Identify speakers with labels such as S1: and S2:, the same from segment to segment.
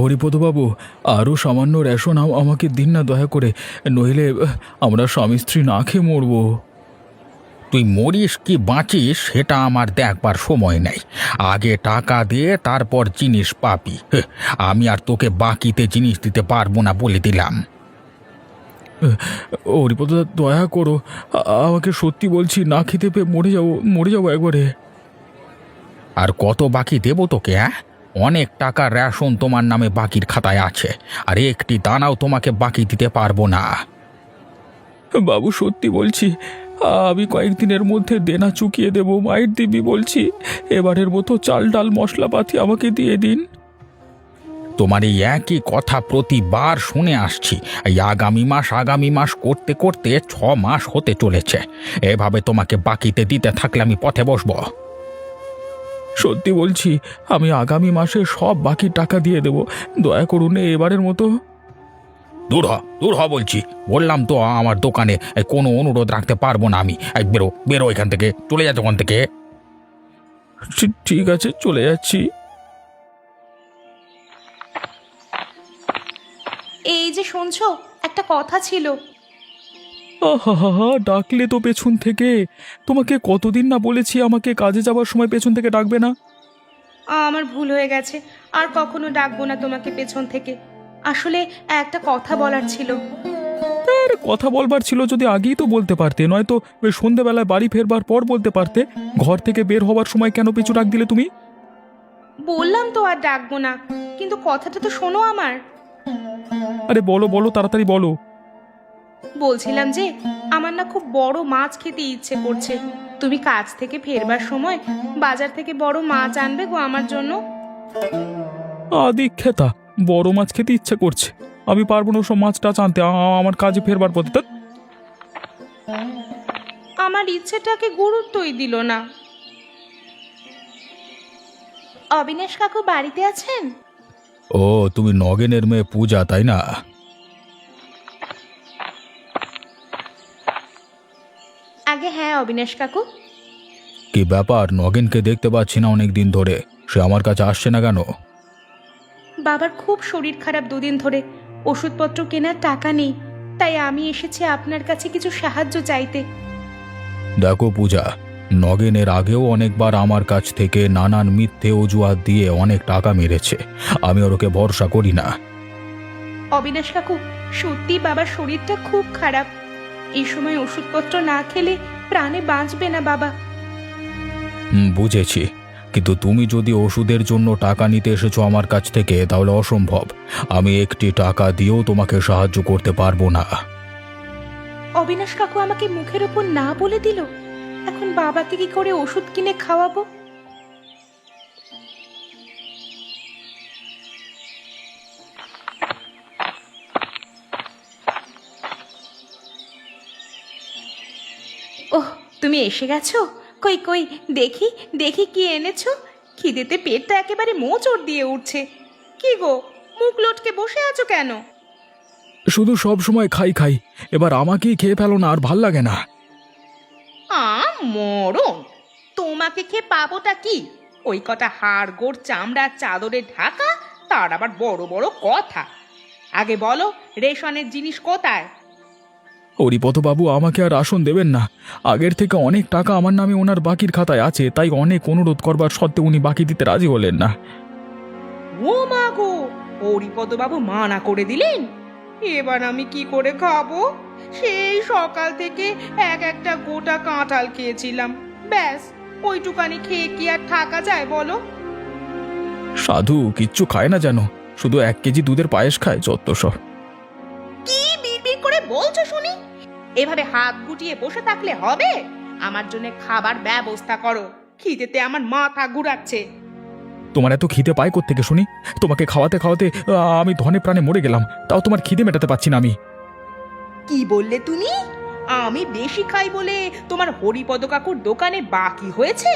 S1: হরিপদবাবু, আরও সামান্য রেশন আমাকে দিন না দয়া করে, নইলে আমরা স্বামী স্ত্রী না খেয়ে মরব।
S2: তুই মরিস কি বাঁচিস সেটা আমার দেখবার সময় নেই। আগে টাকা দিয়ে তারপর জিনিস পাবি। আমি আর তোকে বাকিতে জিনিস দিতে পারবো না বলে দিলাম।
S1: হরিপদদা, দয়া করো, আমাকে সত্যি বলছি, না খেতে পেয়ে মরে যাবো একবারে।
S2: আর কত বাকি দেবো তোকে? অনেক টাকা রেশন তোমার নামে বাকির খাতায় আছে, আর একটি দানাও তোমাকে বাকি দিতে পারবো না।
S1: বাবু, সত্যি বলছি, আমি কয়েকদিনের মধ্যে দেনা চুকিয়ে দেবো। মায়ের দিবি বলছি, এবারের মতো চাল ডাল মশলাপাতি আমাকে দিয়ে দিন।
S2: তোমার এই একই কথা প্রতিবার শুনে আসছি। এই আগামী মাস করতে করতে 6 মাস হতে চলেছে। এভাবে তোমাকে বাকিতে দিতে থাকলে আমি পথে বসবো।
S1: সত্যি বলছি, আমি আগামী মাসে সব বাকি টাকা দিয়ে দেব। দয়া করুন, এবারের মতো।
S2: দূর হ বলছি। বললাম তো আমার দোকানে কোনো অনুরোধ রাখতে পারবো না আমি। বেরো বেরো এখান থেকে, চলে যা দোকান থেকে।
S1: ঠিক আছে, চলে যাচ্ছি।
S3: এই যে শুনছো, একটা কথা ছিল।
S1: আহা, ডাকলে তো পেছন থেকে। তোমাকে কতদিন না বলেছি আমাকে কাজে যাবার সময় পেছন থেকে ডাকবে না।
S3: আমার ভুল হয়ে গেছে, আর কখনো ডাকবো না তোমাকে পেছন থেকে। আসলে একটা কথা বলার ছিল।
S1: আর কথা বলবার ছিল যদি আগেই তো বলতে পারতে, নয়তো ওই সন্ধেবেলায় বাড়ি ফেরবার পর বলতে পারতে। ঘর থেকে বের হবার সময় কেন পিছু ডাক দিলে তুমি?
S3: বললাম তো আর ডাকবো না, কিন্তু কথাটা তো শোনো আমার।
S1: আরে বলো বলো, তাড়াতাড়ি বলো।
S3: বলছিলাম যে আমার না খুব বড় মাছ খেতে ইচ্ছে করছে। তুমি কাজ থেকে ফেরবার সময় বাজার থেকে বড় মাছ আনবে গো আমার জন্য।
S1: আদিক্ষেতা, বড় মাছ খেতে ইচ্ছা করছে? আমি পারবো না ওসব মাছ টাছ আনতে, আমার কাজে ফেরবার পথে। ধ্যাৎ।
S3: আমার ইচ্ছেটাকে গুরুত্বই দিল না। অবিনাশ কাকু বাড়িতে আছেন?
S1: ও, তুমি নগেনের মেয়ে পূজা, তাই না?
S3: আগে হ্যাঁ অবিনাশ কাকু।
S1: কি ব্যাপার, নগেনকে দেখতে পাচ্ছি না অনেক দিন ধরে, সে আমার কাছে আসছে না কেন?
S3: বাবার খুব শরীর খারাপ দুদিন ধরে, ওষুধপত্র কেনার টাকা নেই, তাই আমি এসেছি আপনার কাছে কিছু সাহায্য চাইতে।
S1: দেখো পূজা, নগেনের আগেও অনেকবার আমার কাছ থেকে নানান মিথ্যে অজুহাত দিয়ে অনেক টাকা মেরেছে। আমি ওকে ভরসা করি না।
S3: অবিনাশ কাকু, সত্যি বাবার শরীরটা খুব খারাপ। এই সময় ওষুধপত্র না খেলে প্রাণে বাঁচবে না বাবা।
S1: বুঝেছি, কিন্তু তুমি যদি ওষুধের জন্য টাকা নিতে এসেছো আমার কাছ থেকে, তাহলে অসম্ভব। আমি একটি টাকা দিয়েও তোমাকে সাহায্য করতে পারবো না।
S3: অবিনাশ কাকু আমাকে মুখের উপর না বলে দিল। এখন বাবাকে কি করে ওষুধ কিনে খাওয়াবো? ওহ, তুমি এসে গেছো? কই কই, দেখি দেখি কি এনেছো। খিদেতে পেটটা একেবারে মোচড় দিয়ে উঠছে। কি গো, মুখ লটকে বসে আছো কেন?
S1: শুধু সব সময় খাই খাই, এবার আমাকেই খেয়ে ফেলো না, আর ভাল লাগে না।
S3: মরণ, তোমাকে খেয়ে পাবোটা কি? ওই কটা হাড় গোড় চামড়ার চাদরে ঢাকা, তার আবার বড় বড় কথা। আগে বলো, রেশনের জিনিস কোথায়?
S1: হরিপদবাবু, আমাকে আর আসন দেবেন না। আগের থেকে অনেক টাকা আমার নামে ওনার বাকির খাতায় আছে, তাই অনেক অনুরোধ করবার সত্ত্বেও উনি বাকি দিতে রাজি হলেন না।
S3: ও মা গো, হরিপদ বাবু মানা করে দিলেন? এবার আমি কি করে খাবো? সেই সকাল থেকে একটা গোটা কাঁঠাল খেয়েছিলাম, ব্যাস ওইটুকানি খেয়ে কি আর থাকা যায় বলো?
S1: সাধু কিচ্ছু খায় না যেন, শুধু 1 কেজি দুধের পায়েস খায়, যত সব।
S3: কি বিড়বিড় করে বলছো শুনি? এভাবে হাত গুটিয়ে বসে থাকলে হবে? আমার জন্য খাবার ব্যবস্থা করো, খিদেতে আমার মাথা ঘুরাচ্ছে।
S1: তোমার এত খিদে পায় কোত্থেকে শুনি? তোমাকে খাওয়াতে খাওয়াতে আমি ধনে প্রাণে মরে গেলাম, তাও তোমার খিদে মেটাতে পারছি না আমি।
S3: কি বললে তুমি? আমি বেশি খাই বলে তোমার হরিপদ কাকুর দোকানে বাকি হয়েছে?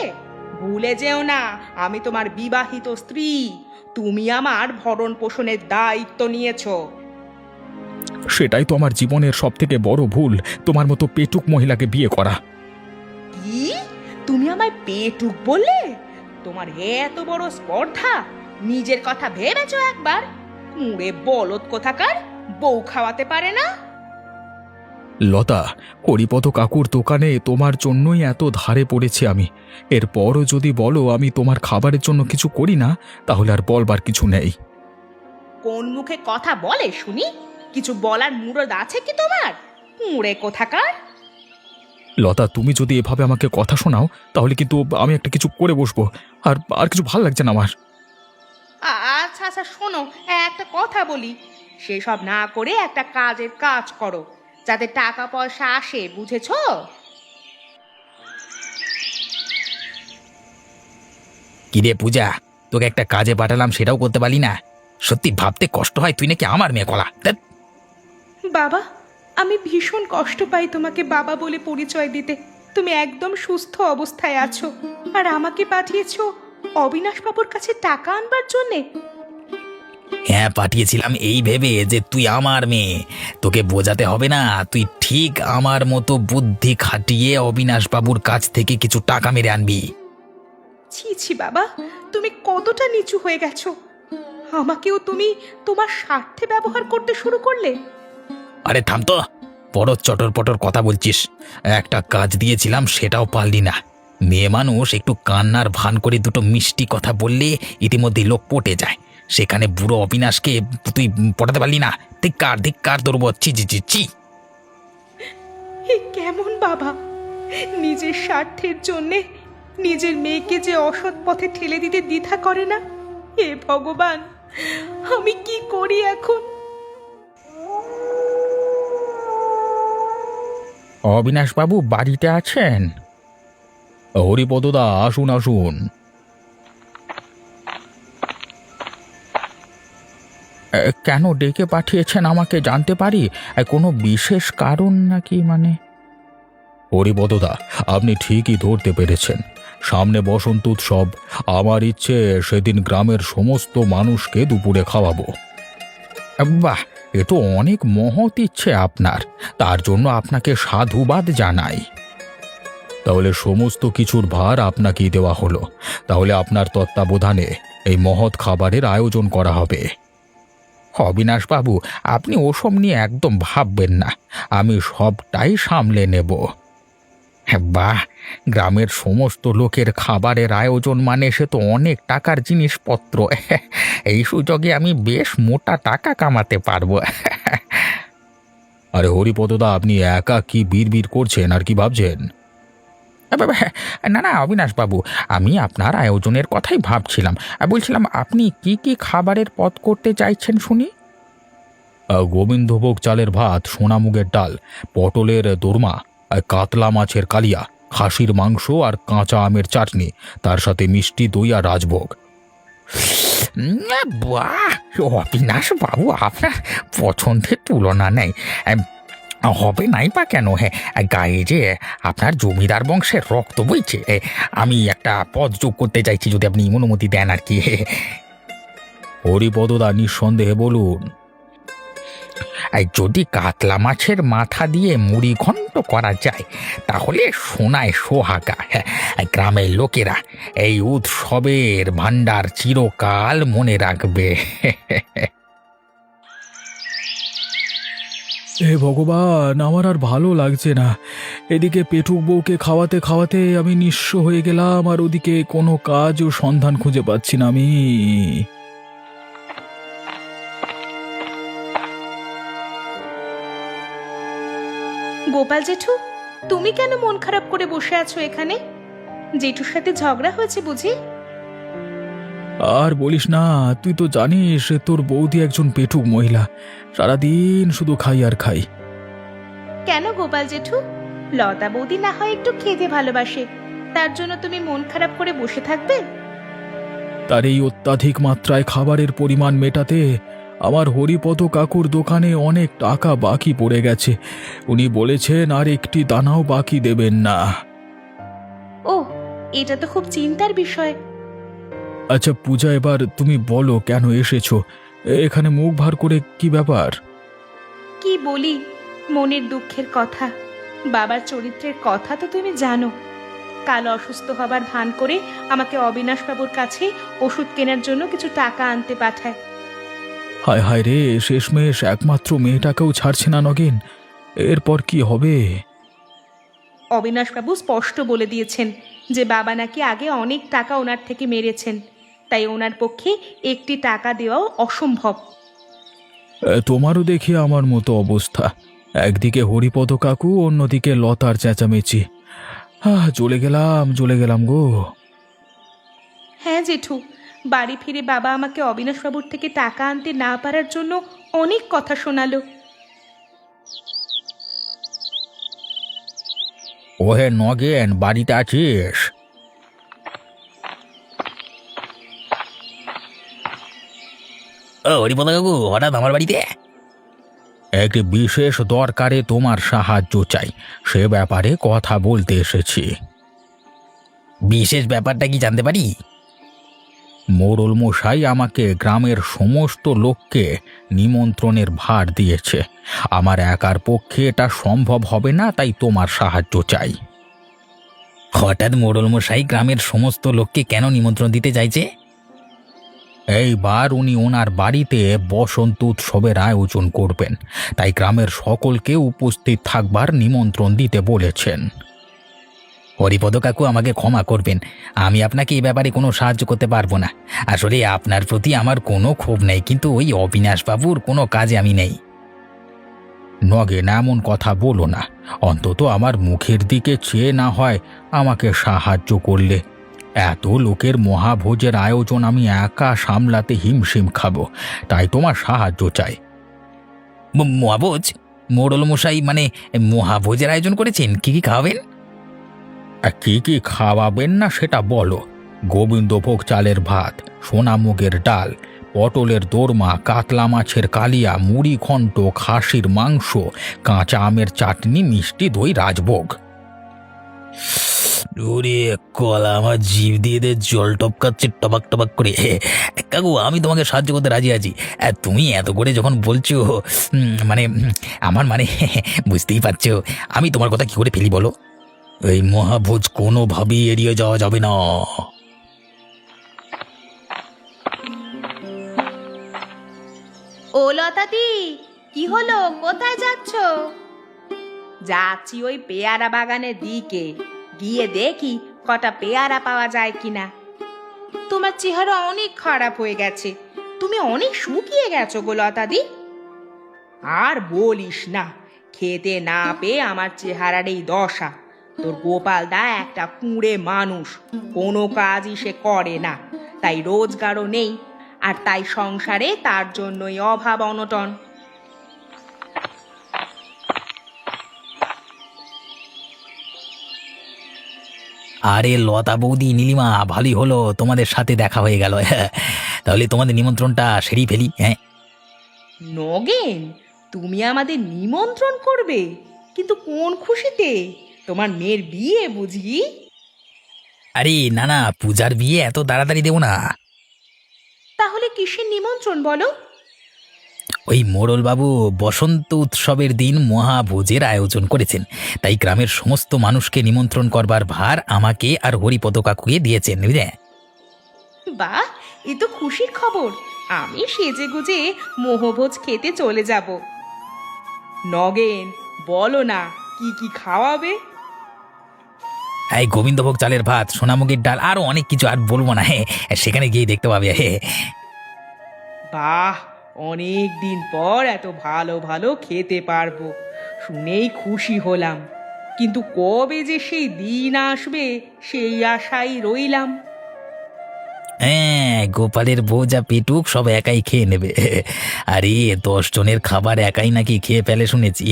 S3: ভুলে যেও না, আমি তোমার বিবাহিত স্ত্রী। তুমি আমার ভরণ পোষণের দায়িত্ব নিয়েছো।
S1: সেটাই তো আমার জীবনের সব থেকে বড় ভুল, তোমার মতো পেটুক মহিলাকে বিয়ে করা।
S3: কি? তুমি আমায় পেটুক বললে? তোমার এত বড় স্পর্ধা? নিজের কথা ভেবেছো একবার? কুঁড়ে বলদ কোথাকার, বউ খাওয়াতে পারে না।
S1: লতা, হরিপদ কাকুর দোকানে তোমার জন্যই এত ধারে পড়েছি আমি। এরপরও যদি বলো আমি তোমার খাবারের জন্য কিছু করি না, তাহলে আর বলবার কিছু নেই।
S3: কোন মুখে কথা বলে শুনি? কিছু বলার মুরদ আছে কি তোমার? কুঁড়ে কোথাকার।
S1: লতা, তুমি যদি এভাবে আমাকে কথা শোনাও তাহলে কিন্তু আমি একটা কিছু করে বসবো। আর আর কিছু ভাল লাগছে না আমার।
S3: আচ্ছা আচ্ছা, শোনো, একটা কথা বলি। সেসব না করে একটা কাজের কাজ করো, যাতে টাকা পয়সা আসে, বুঝেছো?
S2: কিরে পূজা, তোকে একটা কাজে পাঠালাম, সেটাও করতে পারলি না? সত্যি ভাবতে কষ্ট হয়, তুই নাকি আমার মেয়ে কলা। ধ্যাৎ।
S3: বাবা, আমি ভীষণ কষ্ট পাই তোমাকে বাবা বলে পরিচয় দিতে। তুমি একদম সুস্থ অবস্থায় আছো, আর আমাকে পাঠিয়েছো অবিনাশ বাবুর কাছে টাকা আনবার জন্যে।
S2: হ্যাঁ, পাঠিয়েছিলাম এই ভেবে যে তুই আমার মেয়ে, তোকে বোঝাতে হবে না। তুই ঠিক আমার মতো বুদ্ধি খাটিয়ে অবিনাশ বাবুর কাছ থেকে কিছু টাকা মেরে আনবি।
S3: ছি ছি বাবা, তুমি কতটা নিচু হয়ে গেছো! আমাকেও তুমি তোমার স্বার্থে ব্যবহার করতে শুরু করলে।
S2: আরে থাম তো, বড় চটর পটর কথা বলছিস। একটা কাজ দিয়েছিলাম, সেটাও পারলি না। মেয়ে মানুষ একটু কান্নার ভান করে দুটো মিষ্টি কথা বললে ইতিমধ্যে লোক পটে যায়, সেখানে বুড়ো অবিনাশকে তুই পটাতে পারলি না। ধিক্কার ধিক্কার তোর উপর, ছি ছি ছি ছি।
S3: এ কেমন বাবা! নিজের স্বার্থের জন্যে নিজের মেয়েকে যে অসৎ পথে ঠেলে দিতে দ্বিধা করে না। হে ভগবান, আমি কি করি এখন?
S2: অবিনাশ বাবু বাড়িতে আছেন?
S1: হরিপদদা, আসুন আসুন।
S2: কেন ডেকে পাঠিয়েছেন আমাকে জানতে পারি? কোনো বিশেষ কারণ নাকি? মানে
S1: হরিপদদা, আপনি ঠিকই ধরতে পেরেছেন। সামনে বসন্ত উৎসব। আমার ইচ্ছে সেদিন গ্রামের সমস্ত মানুষকে দুপুরে খাওয়াবো।
S2: বাহ, এ তো অনেক মহৎ ইচ্ছে আপনার। তার জন্য আপনাকে সাধুবাদ জানাই।
S1: তাহলে সমস্ত কিছুর ভার আপনাকেই দেওয়া হলো। তাহলে আপনার তত্ত্বাবধানে এই মহৎ খাবারের আয়োজন করা হবে।
S2: অবিনাশ বাবু, আপনি ওসব নিয়ে একদম ভাববেন না, আমি সবটাই সামলে নেব। বাহ, গ্রামের সমস্ত লোকের খাবারের আয়োজন মানে সে তো অনেক টাকার জিনিসপত্র। এই সুযোগে আমি বেশ মোটা টাকা কামাতে পারবো।
S1: আরে হরিপদদা, আপনি একা কি বিড়বিড় করছেন আর কি ভাবছেন?
S2: না না অবিনাশ বাবু, আমি আপনার আয়োজনের কথাই ভাবছিলাম। বলছিলাম, আপনি কি কি খাবারের পদ করতে চাইছেন শুনি?
S1: গোবিন্দভোগ চালের ভাত, সোনামুগের ডাল, পটলের দোরমা, কাতলা মাছের কালিয়া, খাসির মাংস আর কাঁচা আমের চাটনি, তার সাথে মিষ্টি দই আর রাজভোগ।
S2: বাহ, অবিনাশ বাবু, আপনার পছন্দের তুলনা নেই। হবে নাই বা কেন? হ্যাঁ, গায়ে যে আপনার জমিদার বংশের রক্ত বইছে। আমি একটা পদ যোগ করতে চাইছি, যদি আপনি অনুমতি দেন আর কি।
S1: হরিপদদা, নিঃসন্দেহে বলুন।
S2: যদি কাতলা মাছের মাথা দিয়ে মুড়ি ঘন্ট করা যায়, তাহলে সোনায় সোহাগা। হ্যাঁ, গ্রামের লোকেরা এই উৎসবের ভাণ্ডার চিরকাল মনে রাখবে।
S1: হে ভগবান, আমার আর ভালো লাগছে না। এদিকে পেটুক বউকে খাওয়াতে খাওয়াতে আমি নিঃস্ব হয়ে গেলাম, আর ওদিকে কোনো কাজ ও সন্ধান খুঁজে পাচ্ছি না আমি।
S3: গোপাল জেঠু, তুমি কেন মন খারাপ করে বসে আছো এখানে? জেঠুর সাথে ঝগড়া হয়েছে বুঝি?
S1: আর বলিস না, তুই তো জানিস তোর বৌদি একজন পেটুক মহিলা। সারাদিন শুধু খাই আর খাই।
S3: কেন গোপাল জেঠু? লতা বৌদি না হয় একটু খেতে ভালোবাসে, তার জন্য তুমি মন খারাপ করে বসে থাকবে?
S1: তার এই অত্যাধিক মাত্রায় খাবারের পরিমাণ মেটাতে আমার হরিপদ কাকুর দোকানে অনেক টাকা বাকি পড়ে গেছে। উনি বলেছেন আর একটি দানাও বাকি দেবেন না।
S3: ও, এটা তো খুব চিন্তার বিষয়।
S1: আচ্ছা পূজা, এবার তুমি বলো কেন এসেছো এখানে মুখ ভার করে? কি ব্যাপার?
S3: কি বলি, মনের দুঃখের কথা। বাবার চরিত্রের কথা তো তুমি জানো। কাল অসুস্থ হবার ভান করে আমাকে অবিনাশবাবুর কাছে ওষুধ কেনার জন্য কিছু টাকা আনতে পাঠায়।
S1: হায় হায় রে, শেষমেশ একমাত্র মেয়েটাকেও ছাড়ছে না নগেন। এরপর কি হবে?
S3: অবিনাশবাবু স্পষ্ট বলে দিয়েছেন যে বাবা নাকি আগে অনেক টাকা ওনার থেকে মেরেছেন, তাই ওনার পক্ষে একটি টাকা দেওয়াও অসম্ভব।
S1: তোমারও দেখি আমার মতো অবস্থা, একদিকে হরিপদ কাকু, অন্যদিকে লতার চেঁচামেচি। চলে গেলাম গো।
S3: হ্যাঁ জেঠু, বাড়ি ফিরে বাবা আমাকে অবিনাশবাবুর থেকে টাকা আনতে না পারার জন্য অনেক কথা শোনালো।
S2: ওহে নগেন, বাড়িতে আছিস? ও হরিপদ কাকু, হঠাৎ আমার বাড়িতে? একটি বিশেষ দরকারে তোমার সাহায্য চাই, সে ব্যাপারে কথা বলতে এসেছি। বিশেষ ব্যাপারটা কি জানতে পারি? মোড়ল মশাই আমাকে গ্রামের সমস্ত লোককে নিমন্ত্রণের ভার দিয়েছে। আমার একার পক্ষে এটা সম্ভব হবে না, তাই তোমার সাহায্য চাই। হঠাৎ মোড়ল মশাই গ্রামের সমস্ত লোককে কেন নিমন্ত্রণ দিতে চাইছে? এইবার উনি ওনার বাড়িতে বসন্ত উৎসবের আয়োজন করবেন, তাই গ্রামের সকলকে উপস্থিত থাকবার নিমন্ত্রণ দিতে বলেছেন। হরিপদ কাকু, আমাকে ক্ষমা করবেন, আমি আপনাকে এই ব্যাপারে কোনো সাহায্য করতে পারবো না। আসলে আপনার প্রতি আমার কোনো ক্ষোভ নেই, কিন্তু ওই অবিনাশবাবুর কোনো কাজে আমি নেই। নগেন, এমন কথা বলো না, অন্তত আমার মুখের দিকে চেয়ে না হয় আমাকে সাহায্য করলে। এত লোকের মহাভোজের আয়োজন আমি একা সামলাতে হিমশিম খাবো, তাই তোমার সাহায্য চাই। মহাভোজ? মোড়ল মশাই মানে মহাভোজের আয়োজন করেছেন? কি কি খাওয়াবেন? কি কি খাওয়াবেন না সেটা বলো। গোবিন্দভোগ চালের ভাত, সোনামুগের ডাল, পটলের দোরমা, কাতলা মাছের কালিয়া, মুড়ি ঘন্ট, খাসির মাংস, কাঁচা আমের চাটনি, মিষ্টি দই, রাজভোগ। ওরে কলা, আমার জিভ দিয়ে জল টপকাচ্ছে টবাক টবাক করে। কাকু, আমি তোমাকে সাহায্য করতে রাজি আছি। তুমি এত করে যখন বলছো, মানে আমার মানে বুঝতেই পারছো আমি তোমার কথা কি করে ফেলি বলো। এই মহাভোজ কোনোভাবেই এড়িয়ে যাওয়া যাবে না।
S3: ও লতাদি, কি হলো? কোথায় যাচ্ছ? যাচ্ছি ওই পেয়ারা বাগানের দিকে, গিয়ে দেখি কটা পেয়ারা পাওয়া যায় কিনা। তোমার চেহারা অনেক খারাপ হয়ে গেছে, তুমি অনেক শুকিয়ে গেছো গো লতাদি। আর বলিস না, খেতে না পেয়ে আমার চেহারার এই দশা। তোর গোপাল দা একটা কুঁড়ে মানুষ, কোনো কাজই সে করে না, তাই রোজগারও নেই, আর তাই সংসারে তার জন্যই অভাব অনটন।
S2: আরে লতা বৌদি, নীলিমা, ভালোই হলো তোমাদের সাথে দেখা হয়ে গেল। তাহলে তোমাদের নিমন্ত্রণটা সেরেই ফেলি। হ্যাঁ
S3: নগেন, তুমি আমাদের নিমন্ত্রণ করবে? কিন্তু কোন খুশিতে? তোমার মেয়ের বিয়ে বুঝি?
S2: আরে না না, পূজার বিয়ে এত তাড়াতাড়ি দেবো না।
S3: তাহলে কিসের নিমন্ত্রণ বলো?
S2: ওই মোড়লবাবু বসন্ত উৎসবের দিন মহাভোজের আয়োজন করেছেন, তাই গ্রামের সমস্ত মানুষকে নিমন্ত্রণ করবার ভার আমাকে আর হরিপদ কাকুকে দিয়েছেন, বুঝলে?
S3: বাহ, এ তো খুশির খবর। আমি সেজে গুজে মোহভোজ খেতে চলে যাব। নগেন, বলো না কি কি খাওয়াবে?
S2: এই গোবিন্দভোগ চালের ভাত, সোনামুগের ডাল, আরো অনেক কিছু, আর বলবো না। সেখানে গিয়ে দেখতে পাবে।
S3: বাহ, অনেক দিন পর এত ভালো ভালো খেতে পারবো, শুনেই খুশি হলাম। কিন্তু কবে যে সেই দিন আসবে সেই আশাই রইলাম।
S2: হ্যাঁ, গোপালের বউ যা পেটুক সব একাই খেয়ে নেবে। আরে 10 জনের খাবার একাই নাকি খেয়ে ফেলে শুনেছি।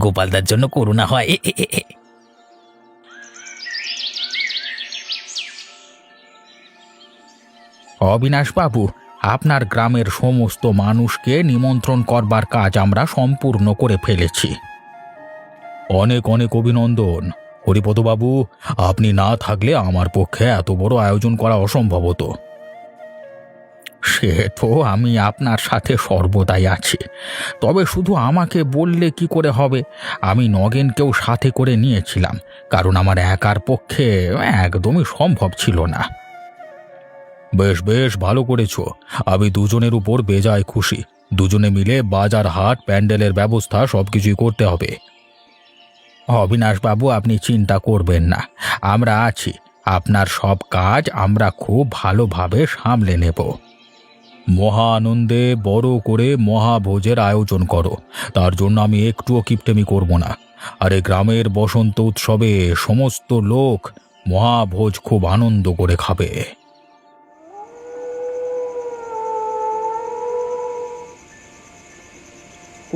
S2: গোপালদার জন্য করুণা হয়। অবিনাশ বাবু, আপনার গ্রামের সমস্ত মানুষকে নিমন্ত্রণ করবার কাজ আমরা সম্পূর্ণ করে ফেলেছি।
S1: অনেক অনেক অভিনন্দন হরিপদবাবু, আপনি না থাকলে আমার পক্ষে এত বড় আয়োজন করা অসম্ভব হতো।
S2: সে তো আমি আপনার সাথে সর্বদাই আছি, তবে শুধু আমাকে বললে কি করে হবে? আমি নগেনকেও সাথে করে নিয়েছিলাম, কারণ আমার একার পক্ষে একদমই সম্ভব ছিল না। বেশ বেশ, ভালো করেছো। আমি দুজনের উপর বেজায় খুশি। দুজনে মিলে বাজার হাট প্যান্ডেলের ব্যবস্থা সবকিছুই করতে হবে। অবিনাশবাবু, আপনি চিন্তা করবেন না, আমরা আছি। আপনার সব কাজ আমরা খুব ভালোভাবে সামলে নেব। মহা আনন্দে বড় করে মহাভোজের আয়োজন করো, তার জন্য আমি একটুও কিপটেমি করব না। আর এই গ্রামের বসন্ত উৎসবে সমস্ত লোক মহাভোজ খুব আনন্দ করে খাবে।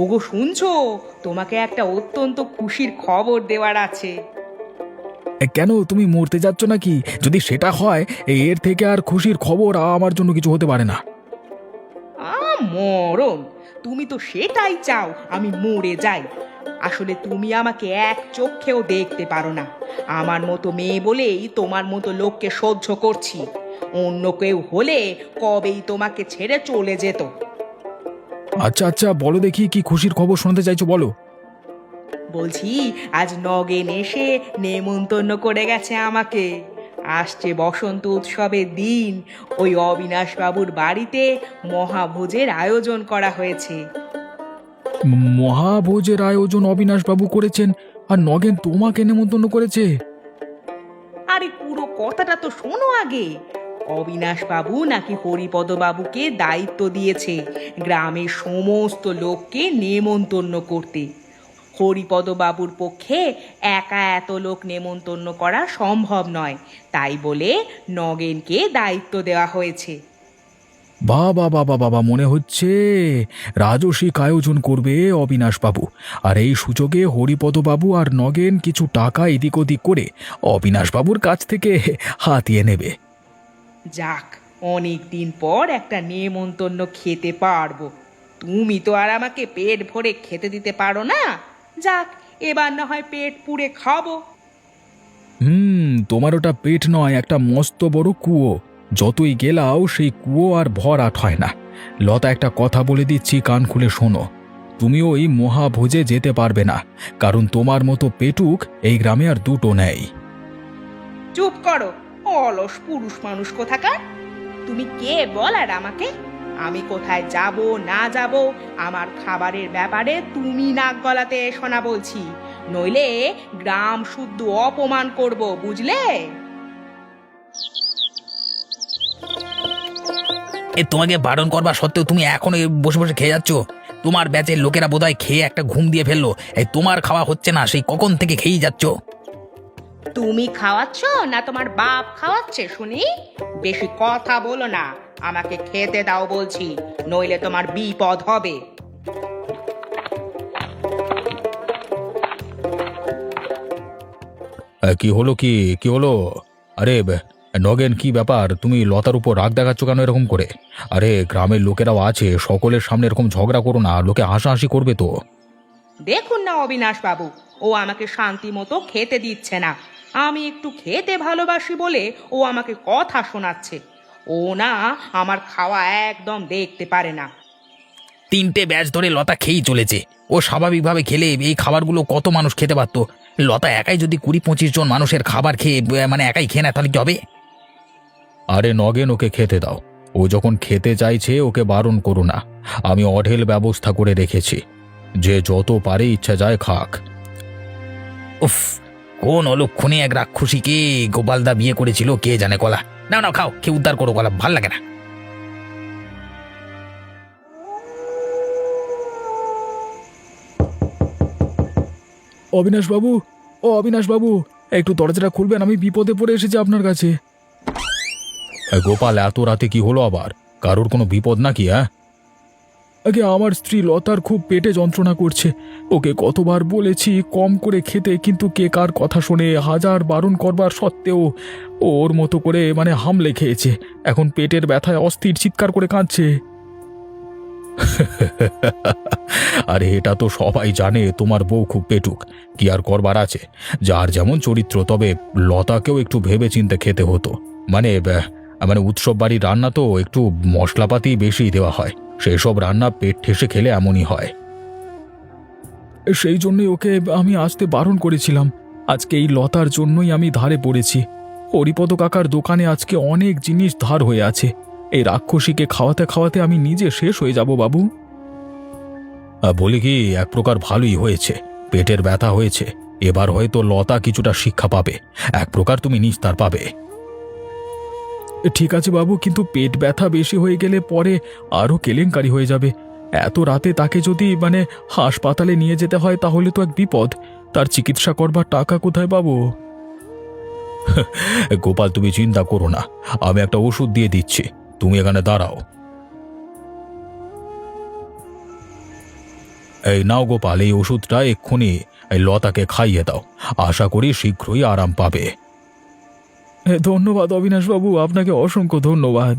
S3: ওগো শুনছো, তোমাকে একটা অত্যন্ত খুশির খবর দেওয়ার আছে।
S1: কেন, তুমি মরতে যাচ্ছ নাকি? যদি সেটা হয়, এর থেকে আর খুশির খবর আমার জন্য কিছু হতে পারে না।
S3: মরণ, তুমি তো সেটাই চাও আমি মরে যাই। আসলে তুমি আমাকে এক চোখেও দেখতে পারো না। আমার মতো মেয়ে বলেই তোমার মতো লোককে সহ্য করছি। অন্য কেউ হলে কবেই তোমাকে ছেড়ে চলে যেত।
S1: আচ্ছা আচ্ছা, বলো দেখি কি খুশির খবর শোনাতে চাইছো, বলো।
S3: বলছি, আজ নগেন এসে নেমন্তন্ন করে গেছে আমাকে। আসছে বসন্ত উৎসবের দিন ওই অবিনাশ বাবুর বাড়িতে মহাভোজের আয়োজন করা হয়েছে।
S1: মহাভোজের আয়োজন অবিনাশবাবু করেছেন, আর নগেন তোমাকে নেমন্তন্ন করেছে?
S3: আরে পুরো কথাটা তো শোনো আগে। অবিনাশ বাবু নাকি হরিপদ বাবুকে দায়িত্ব দিয়েছে গ্রামের সমস্ত লোককে নেমন্তন্ন করতে। হরিপদ বাবুর পক্ষে একা এত লোক নেমন্তন্ন করা সম্ভব নয়, তাই বলে নগেনকে দায়িত্ব দেওয়া হয়েছে।
S1: বাবা বাবা বাবা, মনে হচ্ছে রাজস্বিক আয়োজন করবে অবিনাশবাবু, আর এই সুযোগে হরিপদবাবু আর নগেন কিছু টাকা এদিক ওদিক করে অবিনাশবাবুর কাছ থেকে হাতিয়ে নেবে।
S3: যাক, অনেক দিন পর একটা নেমন্তন্ন খেতে পারবো। তুমি তো আর আমাকে পেট ভরে খেতে দিতে পারো না। যাক, এবার না হয় পেট পুড়ে খাবো।
S1: তোমার ওটা পেট নয়, একটা মস্ত বড় কুয়ো। যতই গেলাও সেই কুয়ো আর ভরাট হয় না। লতা, একটা কথা বলে দিচ্ছি, কান খুলে শোনো। তুমি ওই মহাভোজে যেতে পারবে না, কারণ তোমার মতো পেটুক এই গ্রামে আর দুটো নেই।
S3: চুপ করো, অলস পুরুষ মানুষ কোথাকার। তুমি কে বলার আমাকে? আমি কোথায় যাব না যাব আমার খাবারের ব্যাপারে তুমি নাক গলাতে এসো না বলছি, নইলে গ্রাম শুদ্ধ অপমান করব, বুঝলে?
S2: তোমাকে বারণ করবা সত্ত্বেও তুমি এখনো বসে বসে খেয়ে যাচ্ছ। তোমার ব্যাচের লোকেরা বোধহয় খেয়ে একটা ঘুম দিয়ে ফেললো। এই তোমার খাওয়া হচ্ছে না, সেই কখন থেকে খেয়েই যাচ্ছ।
S3: তুমি খাওয়াচ্ছ না তোমার বাপ খাওয়াচ্ছে শুনি? বেশি কথা বলো না, আমাকে খেতে দাও বলছি, নইলে তোমার বিপদ হবে।
S1: কি হলো, কি কি হলো? আরে নগেন, কি ব্যাপার? তুমি লতার উপর রাগ দেখাচ্ছ কেন এরকম করে? আরে গ্রামের লোকেরাও আছে, সকলের সামনে এরকম ঝগড়া করো না, লোকে হাসাহাসি করবে তো।
S3: দেখুন না অবিনাশ বাবু, ও আমাকে শান্তি মতো খেতে দিচ্ছে না। আমি একটু খেতে ভালোবাসি বলে ও আমাকে কথা শোনাচ্ছে। ও না আমার খাওয়া একদম দেখতে পারে না।
S2: 3টে ব্যাচ ধরে লতা খেয়েই চলেছে। ও স্বাভাবিকভাবে খেলে এই খাবারগুলো কত মানুষ খেতে পারতো। লতা একাই যদি 20-25 জন মানুষের খাবার খেয়ে মানে একাই খেয়ে নেয়, তাহলে কি হবে?
S1: আরে নগেন, ওকে খেতে দাও। ও যখন খেতে চাইছে ওকে বারণ করো না। আমি অঢেল ব্যবস্থা করে রেখেছি, যে যত পারে ইচ্ছা যায় খাক।
S2: উফ, কোন অলক্ষণে এক রাক্ষসীকে গোপালদা বিয়ে করেছিল কে জানে। কলা না না, খাও, খেয়ে উদ্ধার করো, কলা ভাল লাগে না।
S1: অবিনাশবাবু, ও অবিনাশবাবু, একটু দরজাটা খুলবেন, আমি বিপদে পড়ে এসেছি আপনার কাছে। গোপাল, এত রাতে কি হলো আবার? কারোর কোনো বিপদ নাকি? আগে আমার স্ত্রী লতার খুব পেটে যন্ত্রণা করছে। ওকে কতবার বলেছি কম করে খেতে, কিন্তু কে কার কথা শুনে, হাজার বারণ করবার সত্ত্বেও ওর মতো করে হামলে খেয়েছে। এখন পেটের ব্যথায় অস্থির চিৎকার করে কাঁদছে। আরে এটা তো সবাই জানে তোমার বউ খুব পেটুক, কি আর করবার আছে? যার যেমন চরিত্র, তবে লতাকেও একটু ভেবে চিন্তে খেতে হতো।
S2: মানে উৎসব বাড়ির রান্না তো একটু মশলাপাতি বেশি দেওয়া হয়, সেসব রান্না পেট ঠেসে খেলে এমনই হয়।
S1: সেই জন্যই ওকে আমি আসতে বারণ করেছিলাম। আজকে এই লতার জন্যই আমি ধারে পড়েছি। হরিপদ কাকার দোকানে আজকে অনেক জিনিস ধার হয়ে আছে। এই রাক্ষসীকে খাওয়াতে খাওয়াতে আমি নিজে শেষ হয়ে যাব বাবু।
S2: বলি কি, এক প্রকার ভালোই হয়েছে, পেটের ব্যথা হয়েছে, এবার হয়তো লতা কিছুটা শিক্ষা পাবে, এক প্রকার তুমি নিস্তার পাবে।
S1: ঠিক আছে বাবু, কিন্তু পেট ব্যথা বেশি হয়ে গেলে পরে আরও কেলেঙ্কারি হয়ে যাবে। এত রাতে তাকে যদি হাসপাতালে নিয়ে যেতে হয় তাহলে তো এক বিপদ। তার চিকিৎসা করবার টাকা কোথায় পাবো?
S2: গোপাল, তুমি চিন্তা করো না, আমি একটা ওষুধ দিয়ে দিচ্ছি, তুমি এখানে দাঁড়াও। এই নাও গোপাল, এই ওষুধটা এক্ষুনি এই লতাকে খাইয়ে দাও, আশা করি শীঘ্রই আরাম পাবে।
S1: ধন্যবাদ অবিনাশবাবু, আপনাকে অসংখ্য ধন্যবাদ।